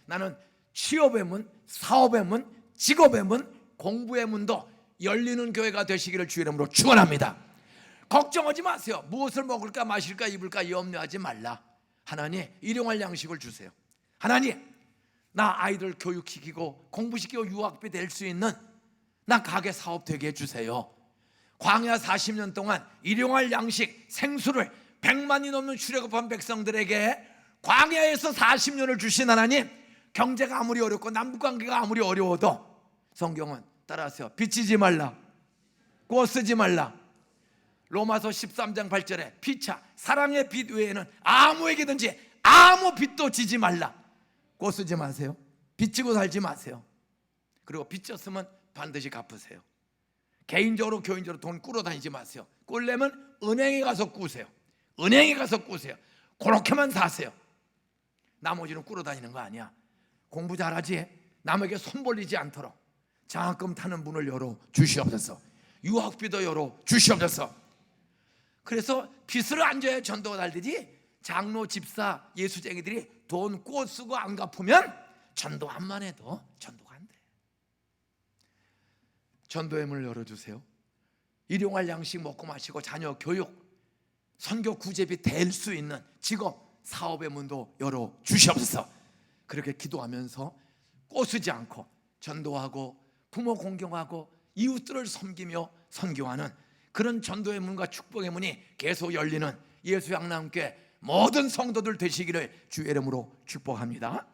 나는 취업의 문, 사업의 문, 직업의 문, 공부의 문도 열리는 교회가 되시기를 주의 이름으로 축원합니다. 걱정하지 마세요. 무엇을 먹을까 마실까 입을까 염려하지 말라. 하나님 일용할 양식을 주세요. 하나님 나 아이들 교육시키고 공부시키고 유학비 될 수 있는 나 가게 사업 되게 해주세요. 광야 40년 동안 일용할 양식 생수를 100만이 넘는 출애굽한 백성들에게 광야에서 40년을 주신 하나님, 경제가 아무리 어렵고 남북관계가 아무리 어려워도 성경은 따라하세요. 빚지지 말라, 꿔 쓰지 말라. 로마서 13장 8절에 피차 사랑의 빚 외에는 아무에게든지 아무 빚도 지지 말라. 꿔 쓰지 마세요. 빚지고 살지 마세요. 그리고 빚졌으면 반드시 갚으세요. 개인적으로 교인적으로 돈 꾸러 다니지 마세요. 꿀려면 은행에 가서 꾸세요. 은행에 가서 꾸세요. 그렇게만 사세요. 나머지는 꾸러 다니는 거 아니야. 공부 잘하지? 남에게 손 벌리지 않도록 장학금 타는 문을 열어 주시옵소서. 유학비도 열어 주시옵소서. 그래서 빚을 안 져야 전도가 잘 되지. 장로, 집사, 예수쟁이들이 돈 꿔 쓰고 안 갚으면 전도 한만 해도 전도가 안 돼. 전도의 문을 열어주세요. 일용할 양식 먹고 마시고 자녀 교육, 선교 구제비 될 수 있는 직업, 사업의 문도 열어 주시옵소서. 그렇게 기도하면서 꼬쓰지 않고 전도하고 부모 공경하고 이웃들을 섬기며 선교하는 그런 전도의 문과 축복의 문이 계속 열리는 예수 양남교회 모든 성도들 되시기를 주의 이름으로 축복합니다.